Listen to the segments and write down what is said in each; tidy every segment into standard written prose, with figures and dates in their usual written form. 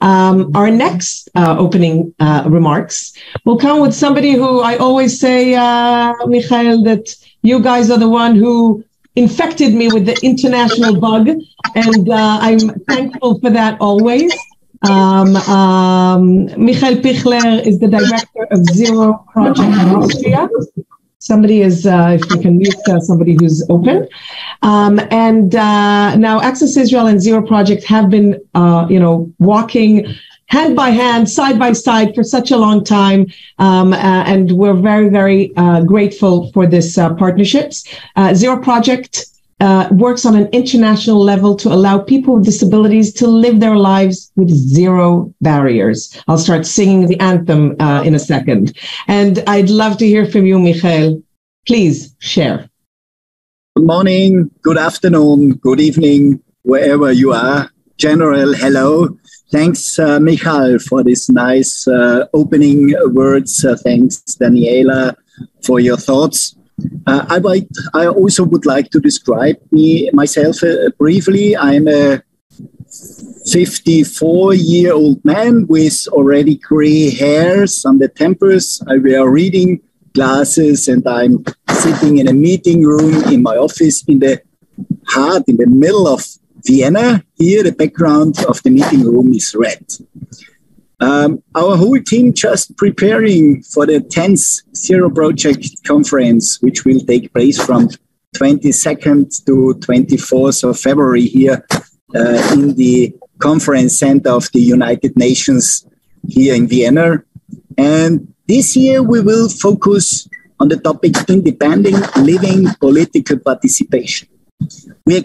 Our next opening remarks will come with somebody who I always say, Michael, that you guys are the one who infected me with the international bug, and I'm thankful for that always. Michael Pichler is the director of Zero Project Austria. Somebody is, if we can mute somebody who's open. And now Access Israel and Zero Project have been, walking hand by hand, side by side for such a long time. And we're very, very grateful for this partnerships. Zero Project works on an international level to allow people with disabilities to live their lives with zero barriers. I'll start singing the anthem in a second. And I'd love to hear from you, Michael. Please share. Good morning, good afternoon, good evening, wherever you are. General, hello. Thanks, Michael, for this nice opening words. Thanks, Daniela, for your thoughts. I also would like to describe myself briefly. I'm a 54-year-old man with already gray hairs on the temples. I wear reading glasses, and I'm sitting in a meeting room in my office in the middle of Vienna. Here, the background of the meeting room is red. Our whole team just preparing for the 10th Zero Project Conference, which will take place from 22nd to 24th of February here in the Conference Center of the United Nations here in Vienna. And this year we will focus on the topic independent living political participation. We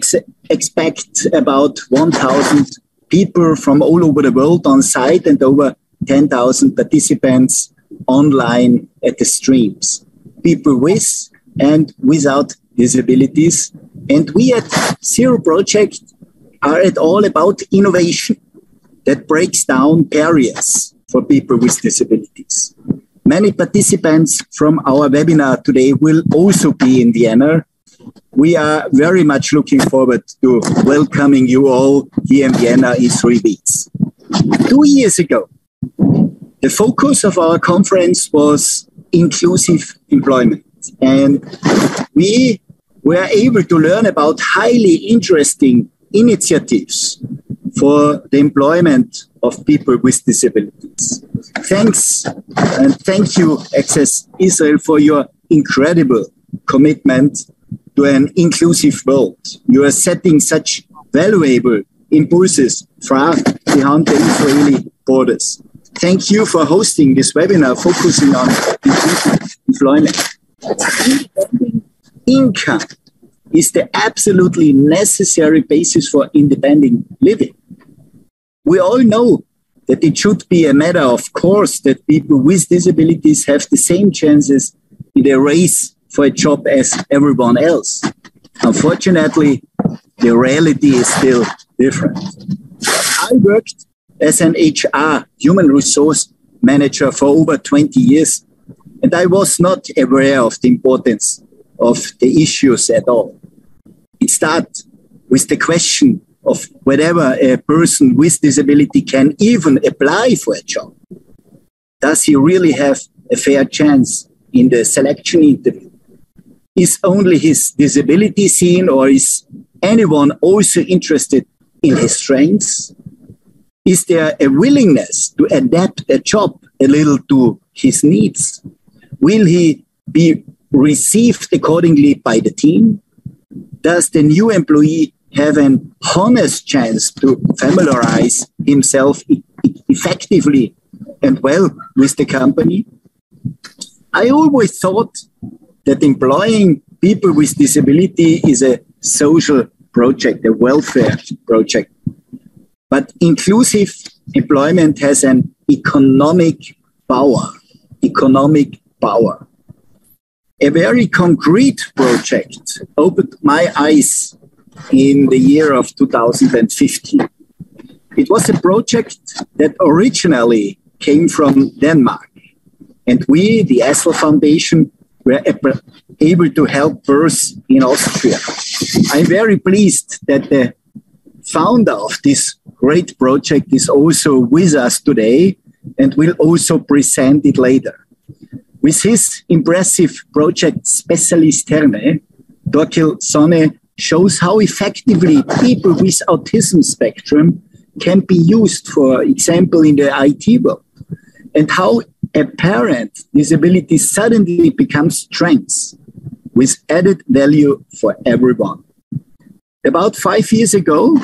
expect about 1,000 people from all over the world on site and over 10,000 participants online at the streams. People with and without disabilities. And we at Zero Project are at all about innovation that breaks down barriers for people with disabilities. Many participants from our webinar today will also be in Vienna. We are very much looking forward to welcoming you all here in Vienna in 3 weeks. 2 years ago, the focus of our conference was inclusive employment. And we were able to learn about highly interesting initiatives for the employment of people with disabilities. Thanks and thank you, Access Israel, for your incredible commitment to an inclusive world. You are setting such valuable impulses far beyond the Israeli borders. Thank you for hosting this webinar focusing on inclusive employment. Income is the absolutely necessary basis for independent living. We all know that it should be a matter of course that people with disabilities have the same chances in the race for a job as everyone else. Unfortunately, the reality is still different. I worked as an HR, human resource manager, for over 20 years, and I was not aware of the importance of the issues at all. It starts with the question of whether a person with disability can even apply for a job. Does he really have a fair chance in the selection interview? Is only his disability seen, or is anyone also interested in his strengths? Is there a willingness to adapt a job a little to his needs? Will he be received accordingly by the team? Does the new employee have an honest chance to familiarize himself effectively and well with the company? I always thought that employing people with disability is a social project, a welfare project. But inclusive employment has an economic power. A very concrete project opened my eyes in the year of 2015. It was a project that originally came from Denmark. And we, the ASL Foundation, were able to help births in Austria. I'm very pleased that the founder of this great project, is also with us today and will also present it later. With his impressive project Specialisterne, Torkil Sonne shows how effectively people with autism spectrum can be used, for example, in the IT world, and how apparent disability suddenly becomes strengths with added value for everyone. About 5 years ago,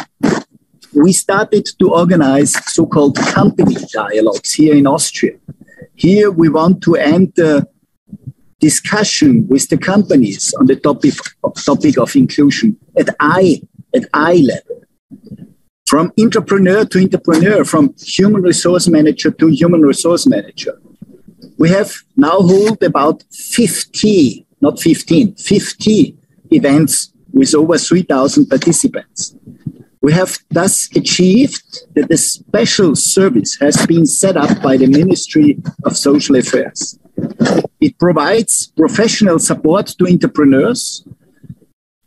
we started to organize so-called company dialogues here in Austria. Here we want to enter discussion with the companies on the topic of inclusion at eye level. From entrepreneur to entrepreneur, from human resource manager to human resource manager. We have now held about 50 events with over 3,000 participants. We have thus achieved that a special service has been set up by the Ministry of Social Affairs. It provides professional support to entrepreneurs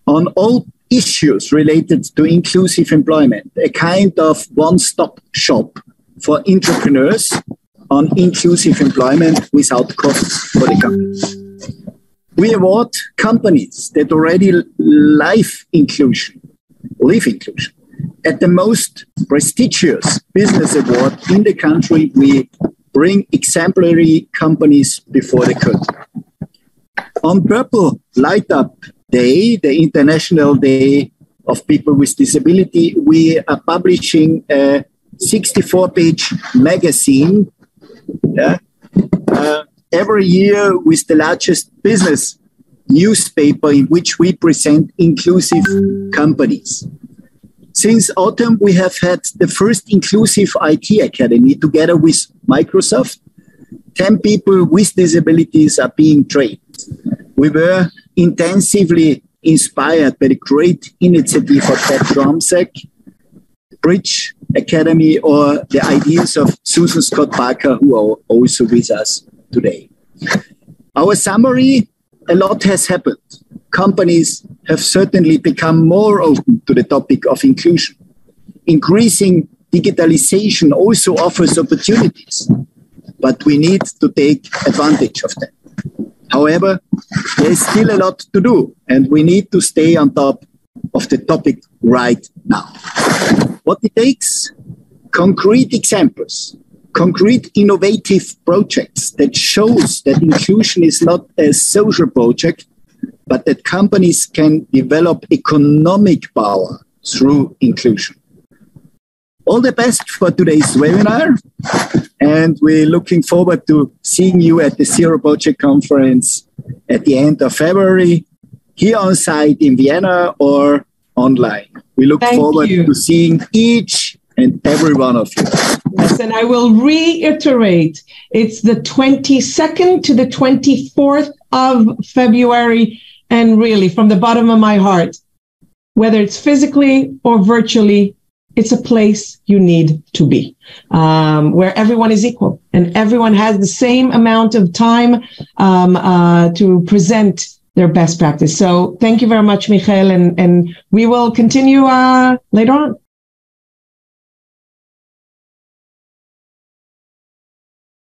on all issues related to inclusive employment, a kind of one-stop shop for entrepreneurs on inclusive employment without costs for the companies. We award companies that already live inclusion at the most prestigious business award in the country. We bring exemplary companies before the curtain. On Purple Light Up Day, the International Day of People with Disability, we are publishing a 64-page magazine every year with the largest business newspaper in which we present inclusive companies. Since autumn, we have had the first inclusive IT academy together with Microsoft. 10 people with disabilities are being trained. We were intensively inspired by the great initiative of Ted Dromsek, Bridge Academy, or the ideas of Susan Scott Parker, who are also with us today. Our summary: a lot has happened. Companies have certainly become more open to the topic of inclusion. Increasing digitalization also offers opportunities, but we need to take advantage of them. However, there is still a lot to do, and we need to stay on top of the topic right now. What it takes? Concrete examples, concrete innovative projects that shows that inclusion is not a social project, but that companies can develop economic power through inclusion. All the best for today's webinar, and we're looking forward to seeing you at the Zero Project Conference at the end of February, here on site in Vienna or online. We look forward to seeing each and every one of you. Yes, and I will reiterate, it's the 22nd to the 24th of February, and really, from the bottom of my heart, whether it's physically or virtually, it's a place you need to be, where everyone is equal and everyone has the same amount of time to present their best practice. So thank you very much, Michael, and we will continue later on.